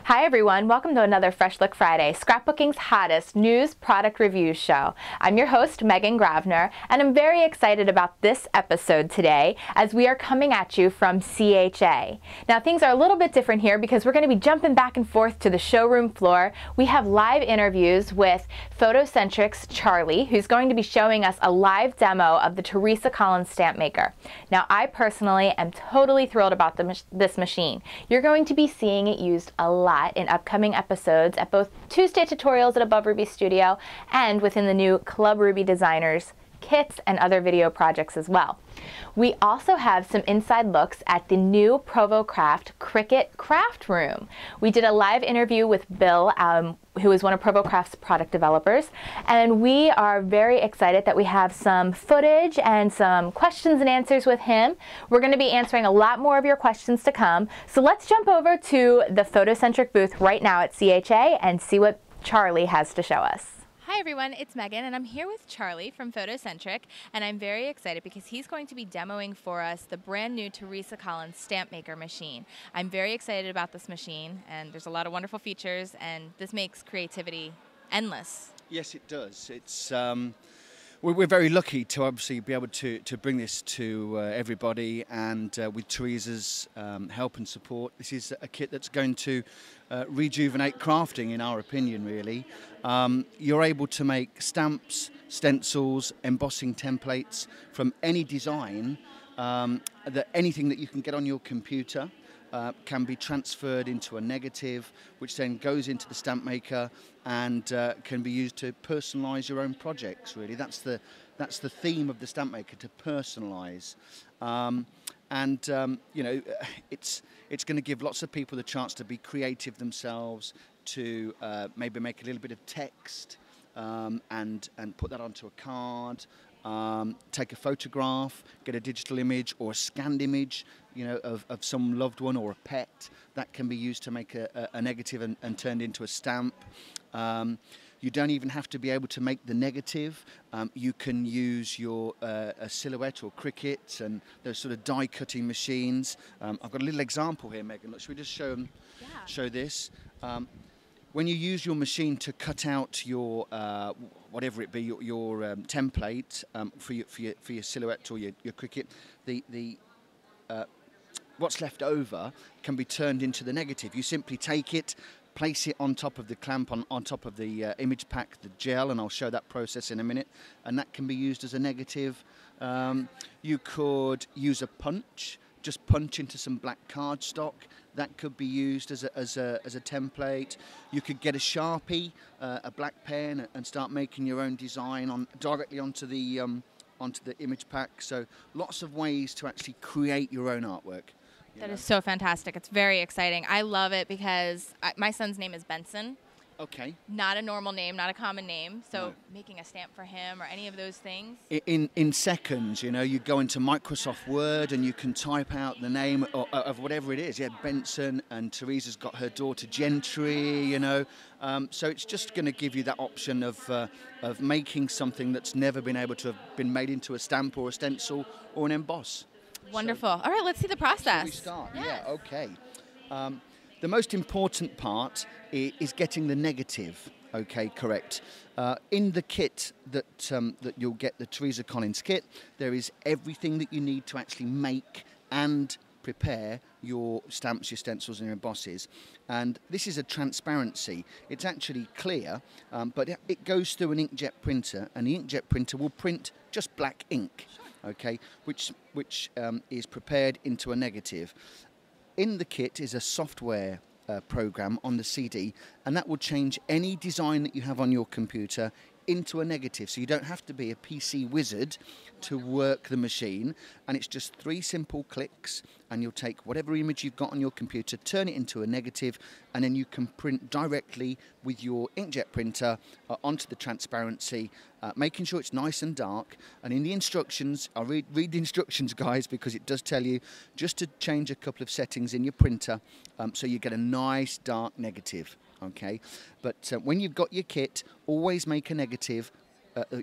Hi everyone, welcome to another Fresh Look Friday, Scrapbooking's hottest news product review show. I'm your host, Megan Gravner, and I'm very excited about this episode today as we are coming at you from CHA. Now things are a little bit different here because we're going to be jumping back and forth to the showroom floor. We have live interviews with Photocentric's Charlie, who's going to be showing us a live demo of the Teresa stamp maker. Now I personally am totally thrilled about this machine. You're going to be seeing it used a lot in upcoming episodes at both Tuesday tutorials at Above Ruby Studio and within the new Club Ruby Designers kits and other video projects as well. We also have some inside looks at the new Provo Craft Cricut Craft Room. We did a live interview with Bill, who is one of Provo Craft's product developers, and we are very excited that we have some footage and some questions and answers with him. We're going to be answering a lot more of your questions to come, so let's jump over to the Photocentric booth right now at CHA and see what Charlie has to show us. Hi everyone, it's Megan and I'm here with Charlie from Photocentric, and I'm very excited because he's going to be demoing for us the brand new Teresa stamp maker machine. I'm very excited about this machine, and there's a lot of wonderful features, and this makes creativity endless. Yes, it does. It's we're very lucky to obviously be able to bring this to everybody, and with Teresa's help and support, this is a kit that's going to rejuvenate crafting, in our opinion, really. You're able to make stamps, stencils, embossing templates from any design, anything that you can get on your computer. Can be transferred into a negative, which then goes into the stamp maker and can be used to personalize your own projects. Really, that's the theme of the stamp maker, to personalize. You know, it's going to give lots of people the chance to be creative themselves, to maybe make a little bit of text and put that onto a card. Take a photograph, get a digital image or a scanned image, you know, of some loved one or a pet. That can be used to make a negative and turned into a stamp. You don't even have to be able to make the negative. You can use your a Silhouette or Cricut and those sort of die cutting machines. I've got a little example here, Megan. Look, should we just show this? When you use your machine to cut out your whatever it be, your template for your Silhouette or your Cricut, what's left over can be turned into the negative. You simply take it, place it on top of the clamp, on top of the image pack, the gel, and I'll show that process in a minute, and that can be used as a negative. You could use a punch, just punch into some black cardstock. That could be used as a template. You could get a Sharpie, a black pen, and start making your own design directly onto the image pack. So lots of ways to actually create your own artwork. That is so fantastic. It's very exciting. I love it because my son's name is Benson. Okay. Not a normal name, not a common name. So No. making a stamp for him or any of those things. In seconds, you know, you go into Microsoft Word and you can type out the name of whatever it is. Yeah, Benson, and Teresa's got her daughter Gentry, you know. So it's just going to give you that option of making something that's never been able to have been made into a stamp or a stencil or an emboss. Wonderful. All right, let's see the process. Shall we start? Yes. Yeah, okay. The most important part is getting the negative, okay, correct. In the kit that you'll get, the Teresa Collins kit, there is everything that you need to actually make and prepare your stamps, your stencils and your embosses. And this is a transparency. It's actually clear, but it goes through an inkjet printer, and the inkjet printer will print just black ink, okay, which is prepared into a negative. In the kit is a software program on the CD, and that will change any design that you have on your computer into a negative. So you don't have to be a PC wizard to work the machine, and it's just 3 simple clicks, and you'll take whatever image you've got on your computer, turn it into a negative, and then you can print directly with your inkjet printer onto the transparency, making sure it's nice and dark. And in the instructions, I'll read the instructions, guys, because it does tell you just to change a couple of settings in your printer so you get a nice dark negative. Okay, but when you've got your kit, always make a negative,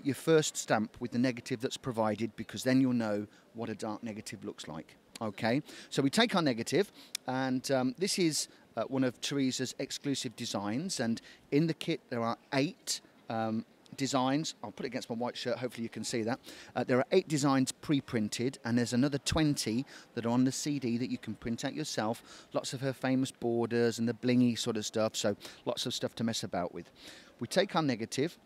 your first stamp with the negative that's provided, because then you'll know what a dark negative looks like. Okay, so we take our negative, and this is one of Teresa's exclusive designs, and in the kit there are 8 designs. I'll put it against my white shirt, hopefully you can see that. There are 8 designs pre-printed, and there's another 20 that are on the CD that you can print out yourself. Lots of her famous borders and the blingy sort of stuff, so lots of stuff to mess about with. We take our negative,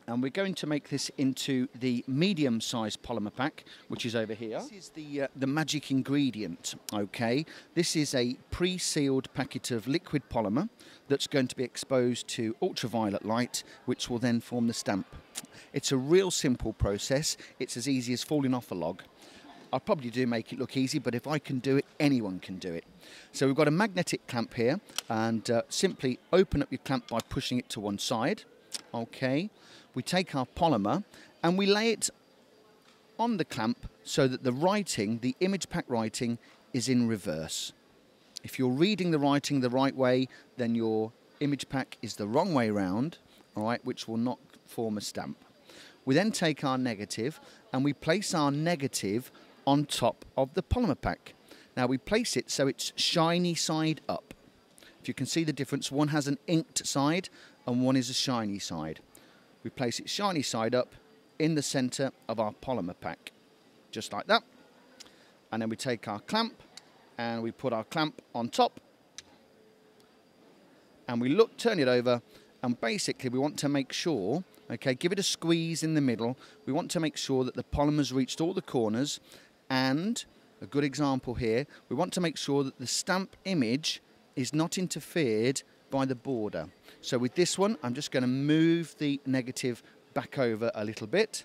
and we're going to make this into the medium-sized polymer pack, which is over here. This is the magic ingredient, okay? This is a pre-sealed packet of liquid polymer that's going to be exposed to ultraviolet light, which will then form the stamp. It's a real simple process. It's as easy as falling off a log. I probably do make it look easy, but if I can do it, anyone can do it. So we've got a magnetic clamp here, and simply open up your clamp by pushing it to one side, okay? We take our polymer and we lay it on the clamp so that the writing, the image pack writing, is in reverse. If you're reading the writing the right way, then your image pack is the wrong way round, all right, which will not form a stamp. We then take our negative and we place our negative on top of the polymer pack. Now we place it so it's shiny side up. If you can see the difference, one has an inked side and one is a shiny side. We place it shiny side up in the center of our polymer pack, just like that. And then we take our clamp and we put our clamp on top. And we turn it over, and basically we want to make sure, okay, give it a squeeze in the middle. We want to make sure that the polymer's reached all the corners, and a good example here, we want to make sure that the stamp image is not interfered by the border. So with this one, I'm just going to move the negative back over a little bit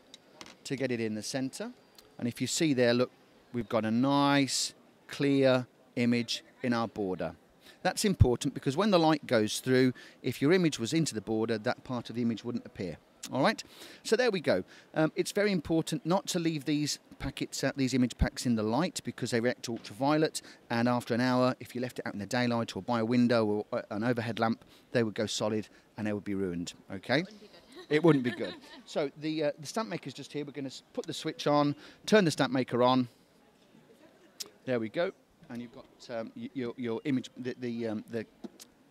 to get it in the center. And if you see there, look, we've got a nice, clear image in our border. That's important because when the light goes through, if your image was into the border, that part of the image wouldn't appear. All right, so there we go. It's very important not to leave these packets, these image packs in the light, because they react to ultraviolet, and after an hour, if you left it out in the daylight or by a window or an overhead lamp, they would go solid and they would be ruined, okay? It wouldn't be good. So the stamp maker's just here. We're going to put the switch on, turn the stamp maker on. There we go. And you've got your image, the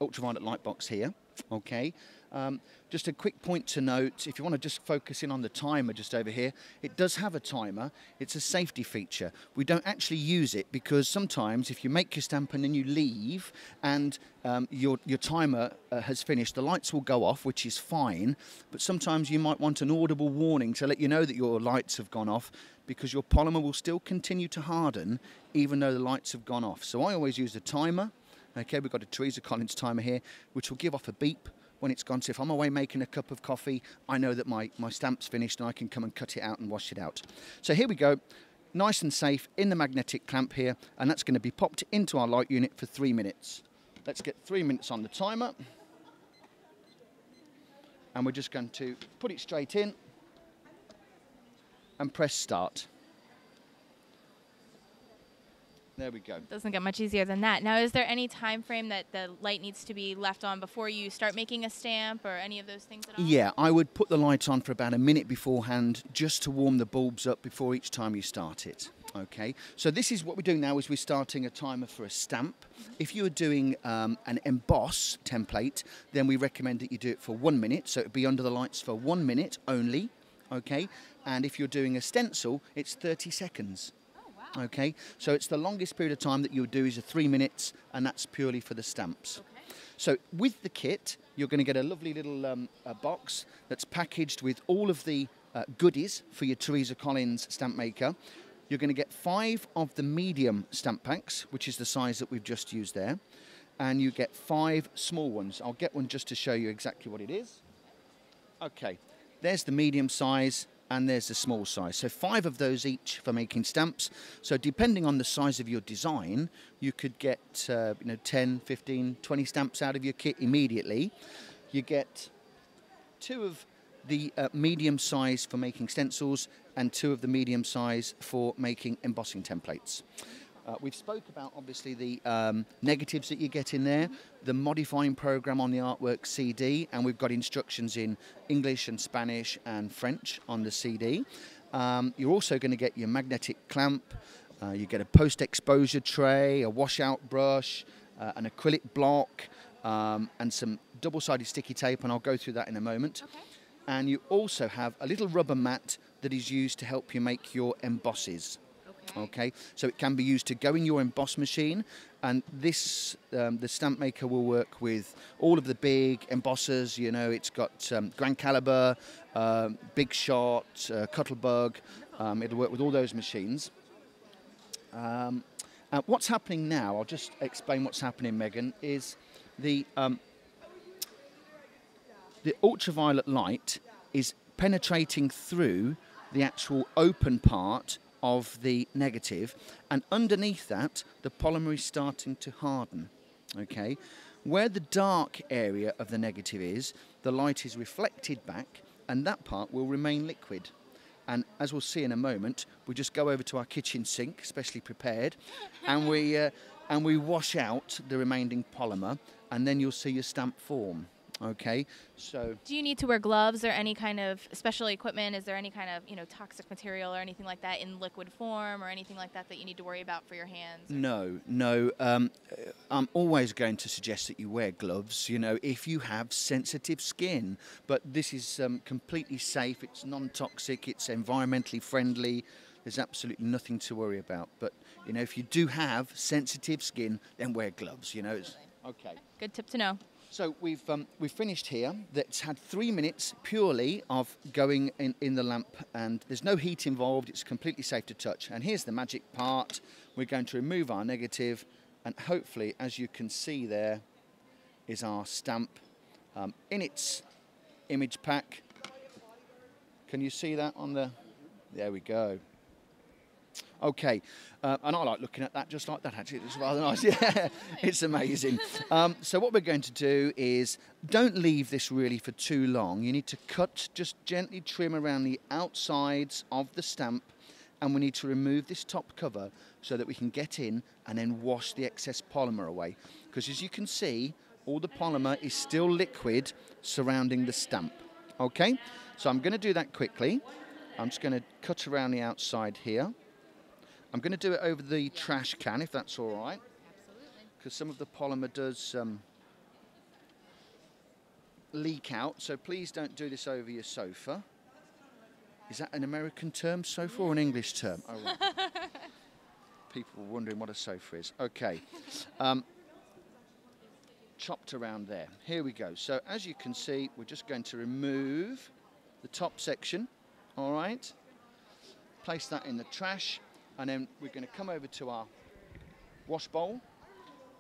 ultraviolet light box here, okay? Just a quick point to note, if you want to just focus in on the timer just over here, it does have a timer. It's a safety feature. We don't actually use it because sometimes if you make your stamp and then you leave and your timer has finished, the lights will go off, which is fine, but sometimes you might want an audible warning to let you know that your lights have gone off, because your polymer will still continue to harden even though the lights have gone off. So I always use a timer. Okay, we've got a Teresa Collins timer here, which will give off a beep when it's gone. So if I'm away making a cup of coffee, I know that my stamp's finished and I can come and cut it out and wash it out. So here we go, nice and safe in the magnetic clamp here, and that's going to be popped into our light unit for 3 minutes. Let's get 3 minutes on the timer. And we're just going to put it straight in and press start. There we go. Doesn't get much easier than that. Now, is there any time frame that the light needs to be left on before you start making a stamp or any of those things at all? Yeah, I would put the light on for about a minute beforehand just to warm the bulbs up before each time you start it. Okay, so this is what we're doing now, is we're starting a timer for a stamp. If you're doing an emboss template, then we recommend that you do it for 1 minute, so it would be under the lights for 1 minute only, okay? And if you're doing a stencil, it's 30 seconds. Okay, so it's the longest period of time that you would do is 3 minutes, and that's purely for the stamps. Okay. So with the kit, you're going to get a lovely little box that's packaged with all of the goodies for your Teresa Collins stamp maker. You're going to get 5 of the medium stamp packs, which is the size that we've just used there, and you get 5 small ones. I'll get one just to show you exactly what it is. Okay, there's the medium size, and there's the small size. So 5 of those each for making stamps. So depending on the size of your design, you could get 10, 15, 20 stamps out of your kit immediately. You get 2 of the medium size for making stencils and 2 of the medium size for making embossing templates. We've spoke about, obviously, the negatives that you get in there, the modifying program on the artwork CD, and we've got instructions in English and Spanish and French on the CD. You're also going to get your magnetic clamp, you get a post-exposure tray, a washout brush, an acrylic block, and some double-sided sticky tape, and I'll go through that in a moment. Okay. And you also have a little rubber mat that is used to help you make your embosses. Okay, so it can be used to go in your emboss machine, and this the stamp maker will work with all of the big embossers. You know, it's got Grand Caliber, Big Shot, Cuttlebug. It'll work with all those machines. What's happening now, I'll just explain what's happening, Megan, is the ultraviolet light is penetrating through the actual open part of the negative, and underneath that the polymer is starting to harden. Okay, where the dark area of the negative is, the light is reflected back, and that part will remain liquid. And as we'll see in a moment, we just go over to our kitchen sink, specially prepared, and we wash out the remaining polymer, and then you'll see your stamp form. Okay, so do you need to wear gloves or any kind of special equipment? Is there any kind of, you know, toxic material or anything like that in liquid form or anything like that that you need to worry about for your hands? No. I'm always going to suggest that you wear gloves, you know, if you have sensitive skin. But this is completely safe. It's non-toxic. It's environmentally friendly. There's absolutely nothing to worry about. But, you know, if you do have sensitive skin, then wear gloves, you know. Okay. Good tip to know. So we've finished here. That's had 3 minutes purely of going in the lamp, and there's no heat involved. It's completely safe to touch. And here's the magic part. We're going to remove our negative, and hopefully, as you can see there, is our stamp in its image pack. Can you see that on the... There we go. Okay, and I like looking at that just like that, actually. It's rather nice. Yeah, it's amazing. So what we're going to do is, don't leave this really for too long. You need to cut, just gently trim around the outsides of the stamp, and we need to remove this top cover so that we can get in and then wash the excess polymer away. Because as you can see, all the polymer is still liquid surrounding the stamp. Okay, so I'm going to do that quickly. I'm just going to cut around the outside here. I'm going to do it over the trash can, if that's all right. Absolutely. Because some of the polymer does leak out, so please don't do this over your sofa. Is that an American term, sofa, or an English term? Oh, right. People are wondering what a sofa is. Okay. Chopped around there. Here we go. So as you can see, we're just going to remove the top section. All right. Place that in the trash. And then we're going to come over to our wash bowl.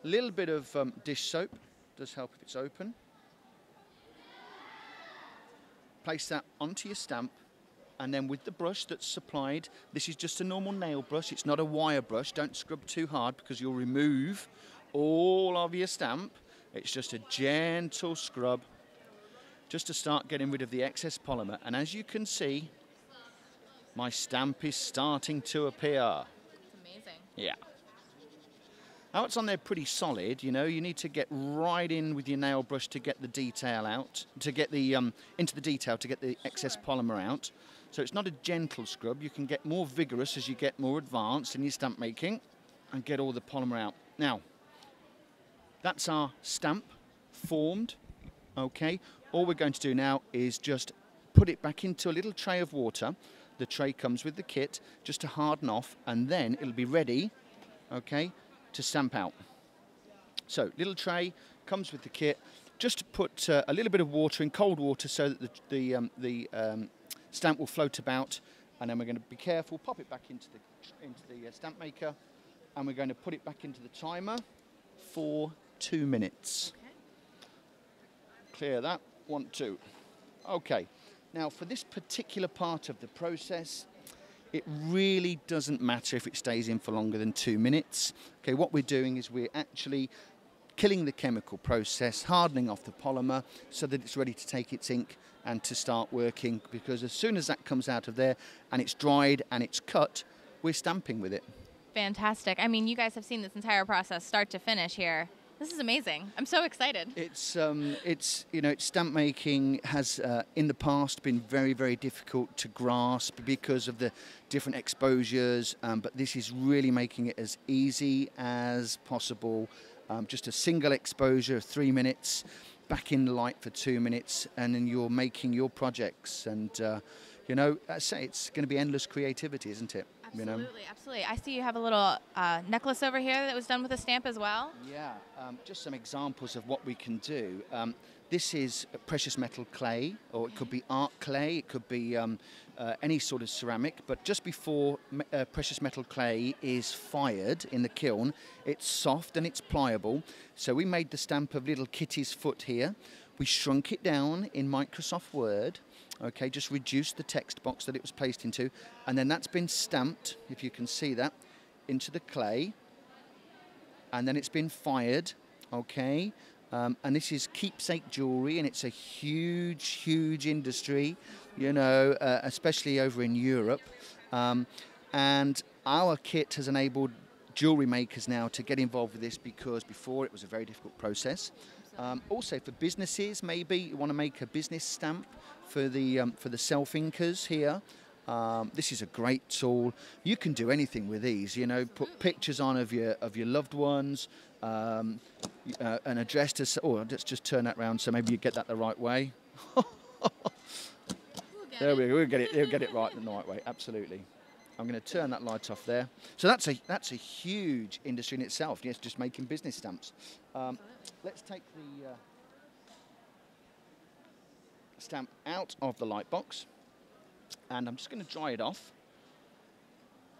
A little bit of dish soap does help if it's open. Place that onto your stamp, and then with the brush that's supplied, this is just a normal nail brush, it's not a wire brush. Don't scrub too hard because you'll remove all of your stamp. It's just a gentle scrub just to start getting rid of the excess polymer. And as you can see, my stamp is starting to appear. It's amazing. Yeah. Now it's on there pretty solid, you know. You need to get right in with your nail brush to get the detail out, to get the into the detail, to get the excess polymer out. So it's not a gentle scrub. You can get more vigorous as you get more advanced in your stamp making and get all the polymer out. Now, that's our stamp formed. Okay. All we're going to do now is just put it back into a little tray of water. The tray comes with the kit just to harden off, and then it'll be ready, okay, to stamp out. So little tray comes with the kit. Just put a little bit of water in, cold water, so that the stamp will float about, and then we're going to be careful, pop it back into the stamp maker, and we're going to put it back into the timer for 2 minutes. Okay. Clear that. 1, 2. Okay. Now, for this particular part of the process, it really doesn't matter if it stays in for longer than 2 minutes. Okay, what we're doing is we're actually killing the chemical process, hardening off the polymer so that it's ready to take its ink and to start working, because as soon as that comes out of there and it's dried and it's cut, we're stamping with it. Fantastic. I mean, you guys have seen this entire process start to finish here. This is amazing. I'm so excited. It's you know, stamp making has in the past been very, very difficult to grasp because of the different exposures, but this is really making it as easy as possible. Just a single exposure, 3 minutes, back in the light for 2 minutes, and then you're making your projects. And, you know, I say it's going to be endless creativity, isn't it? Absolutely, you know? absolutely. I see you have a little necklace over here that was done with a stamp as well. Yeah, just some examples of what we can do. This is precious metal clay, or it could be art clay, it could be any sort of ceramic, but just before precious metal clay is fired in the kiln, it's soft and it's pliable. So we made the stamp of little Kitty's foot here. We shrunk it down in Microsoft Word, okay, just reduced the text box that it was placed into, and then that's been stamped, if you can see that, into the clay, and then it's been fired, okay. And this is keepsake jewellery, and it's a huge, huge industry, you know, especially over in Europe. And our kit has enabled jewellery makers now to get involved with this, because before it was a very difficult process. Also for businesses, maybe you want to make a business stamp for the self-inkers here. This is a great tool. You can do anything with these, you know, put pictures on of your loved ones, an address to, let's just turn that round so maybe you get that the right way. There we go, we'll get it right the right way, absolutely. I'm going to turn that light off there. So that's a huge industry in itself, yes, just making business stamps. Let's take the stamp out of the light box, and I'm just going to dry it off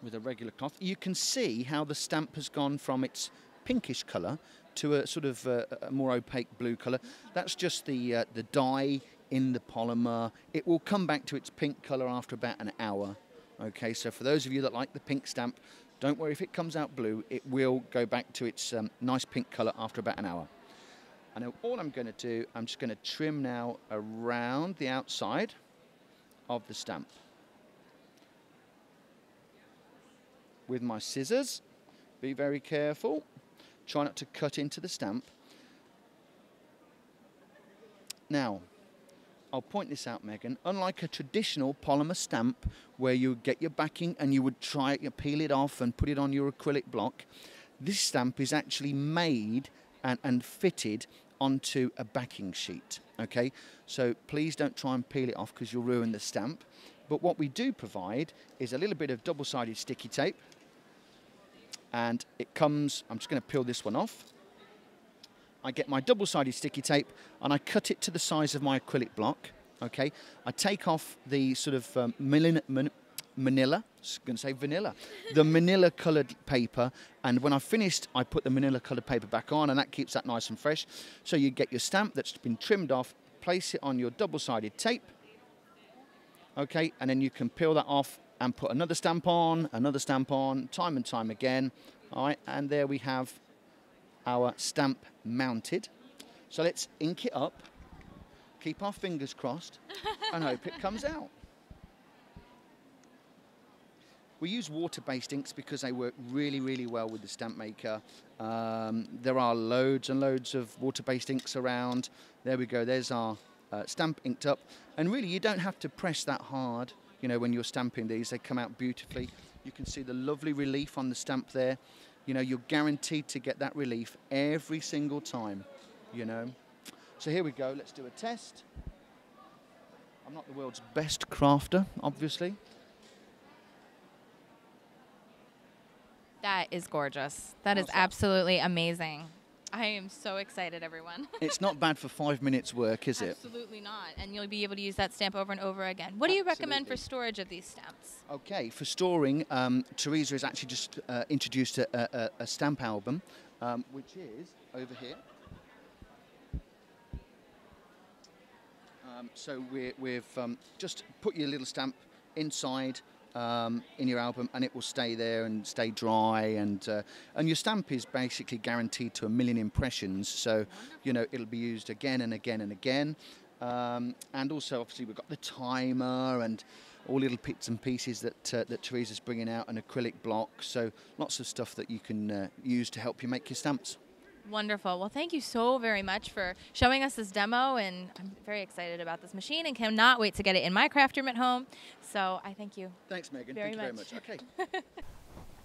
with a regular cloth. You can see how the stamp has gone from its pinkish colour to a sort of a more opaque blue colour. That's just the dye in the polymer. It will come back to its pink colour after about an hour. Okay, so for those of you that like the pink stamp, don't worry if it comes out blue, it will go back to its nice pink colour after about an hour. And all I'm going to do, I'm just going to trim now around the outside of the stamp with my scissors. Be very careful. Try not to cut into the stamp. Now, I'll point this out, Megan. Unlike a traditional polymer stamp where you would get your backing and you would try it, you peel it off and put it on your acrylic block, this stamp is actually made and fitted onto a backing sheet. Okay, so please don't try and peel it off because you'll ruin the stamp. But what we do provide is a little bit of double-sided sticky tape. And it comes, I'm just going to peel this one off. I get my double-sided sticky tape and I cut it to the size of my acrylic block, okay? I take off the sort of manila, I was going to say vanilla, the manila coloured paper, and when I've finished, I put the manila coloured paper back on, and that keeps that nice and fresh. So you get your stamp that's been trimmed off, place it on your double-sided tape, okay, and then you can peel that off and put another stamp on, time and time again. All right, and there we have our stamp mounted. So let's ink it up, keep our fingers crossed, and hope it comes out. We use water-based inks because they work really, really well with the stamp maker. There are loads and loads of water-based inks around. There we go, there's our stamp inked up. And really, you don't have to press that hard. You know, when you're stamping these, they come out beautifully. You can see the lovely relief on the stamp there. You know, you're guaranteed to get that relief every single time, you know. So here we go, let's do a test. I'm not the world's best crafter, obviously. That is gorgeous. That is absolutely amazing. I am so excited, everyone. It's not bad for 5 minutes work, is it? Absolutely not. And you'll be able to use that stamp over and over again. What do you recommend for storage of these stamps? Okay, for storing, Teresa has actually just introduced a stamp album, which is over here. So we've just put your little stamp inside in your album, and it will stay there and stay dry, and your stamp is basically guaranteed to 1 million impressions, so you know it'll be used again and again and again. And also obviously we've got the timer and all little bits and pieces that Teresa's bringing out, an acrylic block, so lots of stuff that you can use to help you make your stamps. Wonderful. Well, thank you so very much for showing us this demo, and I'm very excited about this machine and cannot wait to get it in my craft room at home. So I thank you. Thanks, Megan. Thank you very much. Okay.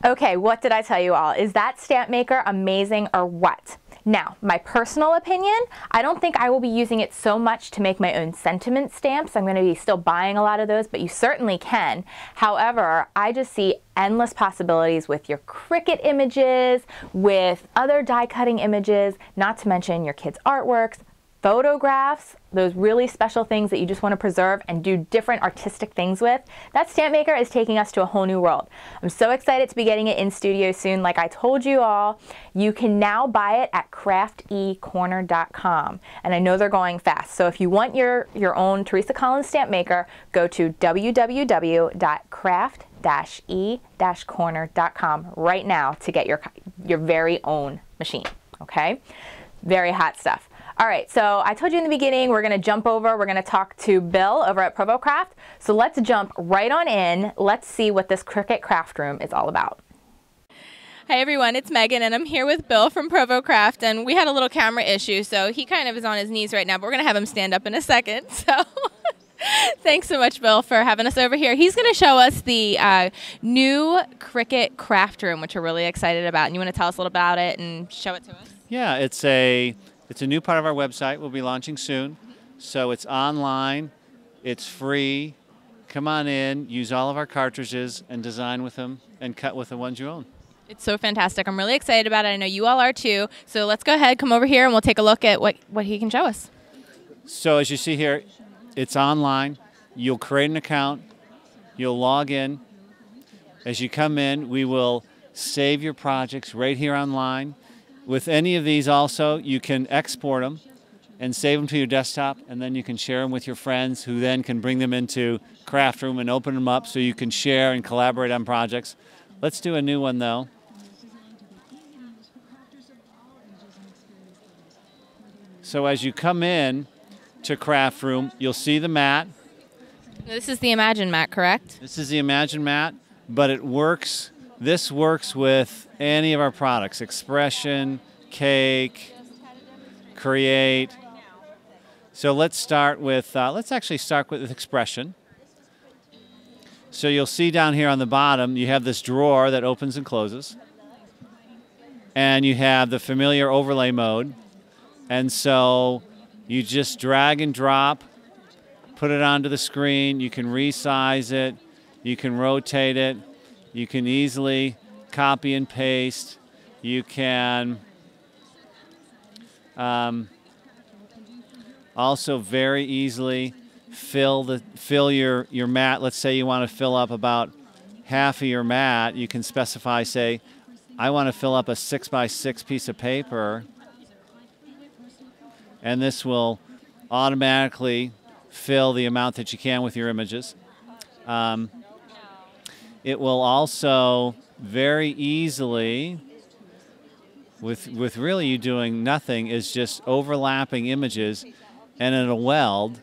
Okay, what did I tell you all? Is that stamp maker amazing or what? Now, my personal opinion, I don't think I will be using it so much to make my own sentiment stamps. I'm going to be still buying a lot of those, but you certainly can. However, I just see endless possibilities with your Cricut images, with other die cutting images, not to mention your kids' artworks, photographs, those really special things that you just want to preserve and do different artistic things with. That stamp maker is taking us to a whole new world. I'm so excited to be getting it in studio soon. Like I told you all, you can now buy it at craftecorner.com, and I know they're going fast. So if you want your own Teresa Collins stamp maker, go to www.craft-e-corner.com right now to get your very own machine, okay? Very hot stuff. All right, so I told you in the beginning we're going to jump over, we're going to talk to Bill over at Provo Craft. So let's jump right on in. Let's see what this Cricut Craft Room is all about. Hi everyone, it's Megan and I'm here with Bill from Provo Craft, and we had a little camera issue, so he kind of is on his knees right now, but we're going to have him stand up in a second. So thanks so much, Bill, for having us over here. He's going to show us the new Cricut Craft Room, which we're really excited about. And you want to tell us a little about it and show it to us? Yeah, it's a new part of our website. We'll be launching soon. So it's online, it's free. Come on in, use all of our cartridges and design with them and cut with the ones you own. It's so fantastic. I'm really excited about it. I know you all are too. So let's go ahead, come over here, and we'll take a look at what he can show us. So as you see here, it's online. You'll create an account. You'll log in. As you come in, we will save your projects right here online. With any of these also, you can export them and save them to your desktop, and then you can share them with your friends who then can bring them into Craft Room and open them up so you can share and collaborate on projects. Let's do a new one though. So as you come in to Craft Room, you'll see the mat. This is the Imagine mat, correct? This is the Imagine mat, but it works. This works with any of our products: Expression, Cake, Create. So let's start with, let's actually start with Expression. So you'll see down here on the bottom, you have this drawer that opens and closes. And you have the familiar overlay mode. And so you just drag and drop, put it onto the screen. You can resize it. You can rotate it. You can easily copy and paste. You can also very easily fill your mat. Let's say you want to fill up about half of your mat. You can specify, say, I want to fill up a 6x6 piece of paper. And this will automatically fill the amount that you can with your images. It will also very easily, with really you doing nothing, is just overlapping images, and it'll weld.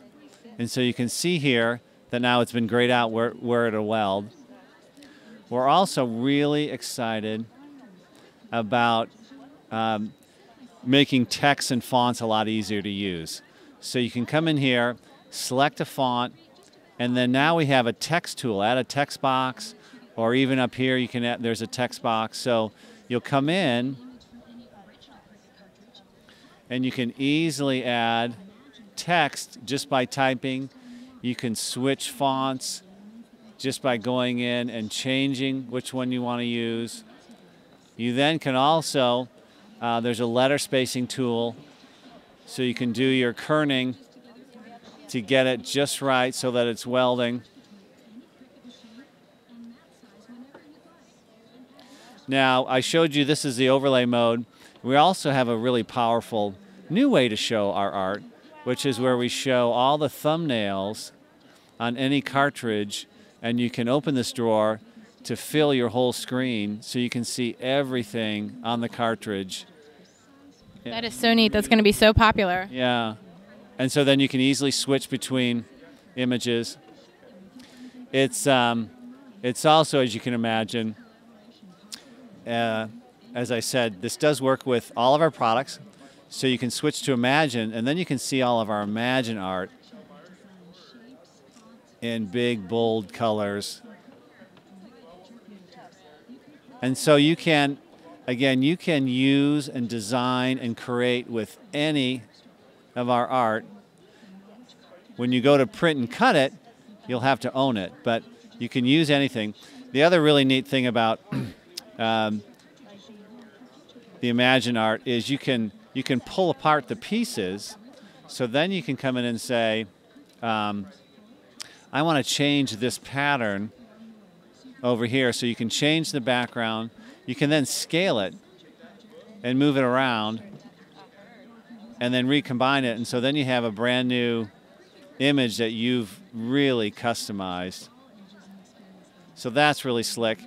And so you can see here that now it's been grayed out where it'll weld. We're also really excited about making text and fonts a lot easier to use. So you can come in here, select a font, and then now we have a text tool. Add a text box, or even up here you can add, there's a text box. So you'll come in and you can easily add text just by typing. You can switch fonts just by going in and changing which one you want to use. You then can also, there's a letter spacing tool, so you can do your kerning to get it just right so that it's welding. Now, I showed you this is the overlay mode. We also have a really powerful new way to show our art, which is where we show all the thumbnails on any cartridge, and you can open this drawer to fill your whole screen so you can see everything on the cartridge. That is so neat. That's going to be so popular. Yeah. And so then you can easily switch between images. It's also, as you can imagine, as I said, this does work with all of our products. So you can switch to Imagine, and then you can see all of our Imagine art in big, bold colors. And so you can again, you can use and design and create with any of our art. When you go to print and cut it, you'll have to own it, but you can use anything. The other really neat thing about the Imagine art is you can pull apart the pieces, so then you can come in and say, I want to change this pattern over here. So you can change the background. You can then scale it and move it around and then recombine it. And so then you have a brand new image that you've really customized. So that's really slick.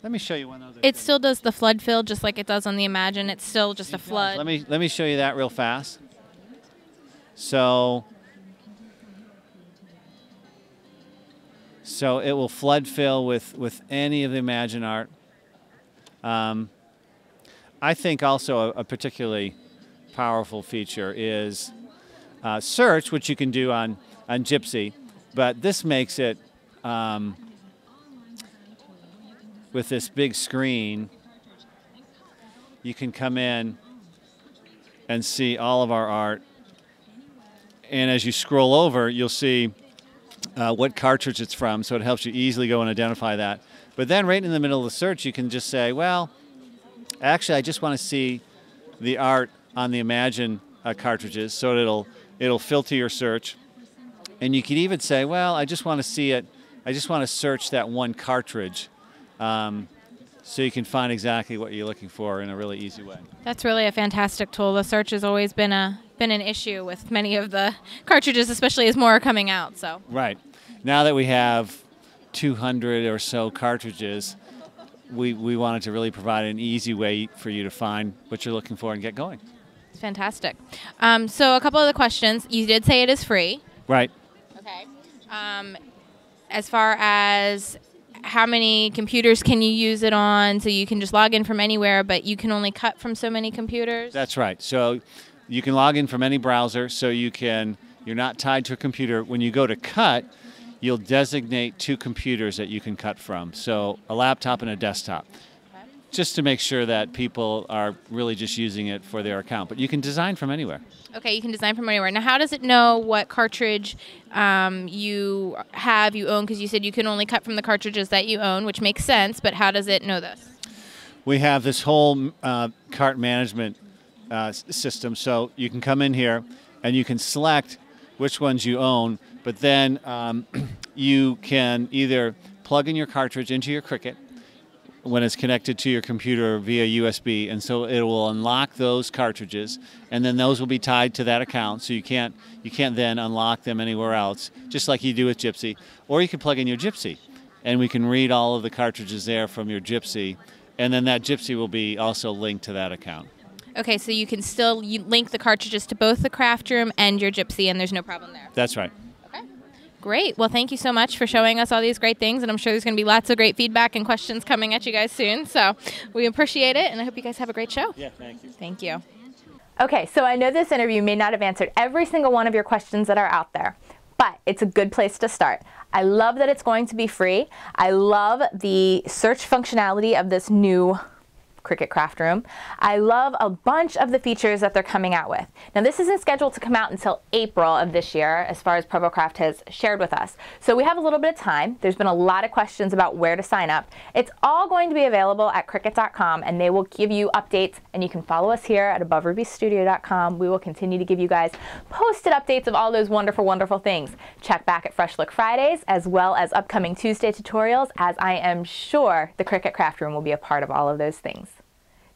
Let me show you one other thing. It still does the flood fill just like it does on the Imagine. It's still just a flood. Let me show you that real fast. So it will flood fill with any of the Imagine art. I think also a particularly powerful feature is search, which you can do on Gypsy, but this makes it with this big screen. You can come in and see all of our art, and as you scroll over, you'll see what cartridge it's from, so it helps you easily go and identify that. But then right in the middle of the search, you can just say, well, actually, I just want to see the art on the Imagine cartridges, so it'll filter your search. And you can even say, well, I just want to see it. I just want to search that one cartridge, so you can find exactly what you're looking for in a really easy way. That's really a fantastic tool. The search has always been an issue with many of the cartridges, especially as more are coming out. So right. Now that we have 200 or so cartridges, we wanted to really provide an easy way for you to find what you're looking for and get going. It's fantastic. So a couple of the questions. You did say it is free. Right. Okay. As far as how many computers can you use it on? So you can just log in from anywhere, but you can only cut from so many computers? That's right. So you can log in from any browser, so you're not tied to a computer. When you go to cut, you'll designate 2 computers that you can cut from. So a laptop and a desktop. Okay. Just to make sure that people are really just using it for their account. But you can design from anywhere. Okay, you can design from anywhere. Now, how does it know what cartridge you own? Because you said you can only cut from the cartridges that you own, which makes sense, but how does it know this? We have this whole cart management system, so you can come in here and you can select which ones you own, but then you can either plug in your cartridge into your Cricut when it's connected to your computer via USB, and so it will unlock those cartridges, and then those will be tied to that account, so you can't then unlock them anywhere else, just like you do with Gypsy. Or you can plug in your Gypsy, and we can read all of the cartridges there from your Gypsy, and then that Gypsy will be also linked to that account. Okay, so you can still link the cartridges to both the Craft Room and your Gypsy, and there's no problem there? That's right. Great. Well, thank you so much for showing us all these great things, and I'm sure there's going to be lots of great feedback and questions coming at you guys soon. So we appreciate it, and I hope you guys have a great show. Yeah, thank you. Thank you. Okay, so I know this interview may not have answered every single one of your questions that are out there, but it's a good place to start. I love that it's going to be free. I love the search functionality of this new Cricut Craft Room. I love a bunch of the features that they're coming out with. Now, this isn't scheduled to come out until April of this year, as far as Provo Craft has shared with us. So we have a little bit of time. There's been a lot of questions about where to sign up. It's all going to be available at Cricut.com, and they will give you updates, and you can follow us here at AboveRubyStudio.com. We will continue to give you guys posted updates of all those wonderful, wonderful things. Check back at Fresh Look Fridays, as well as upcoming Tuesday tutorials, as I am sure the Cricut Craft Room will be a part of all of those things.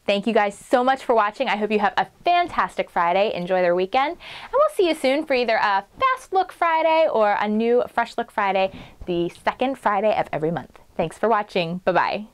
Thank you guys so much for watching. I hope you have a fantastic Friday. Enjoy their weekend. And we'll see you soon for either a Fast Look Friday or a new Fresh Look Friday, the second Friday of every month. Thanks for watching. Bye-bye.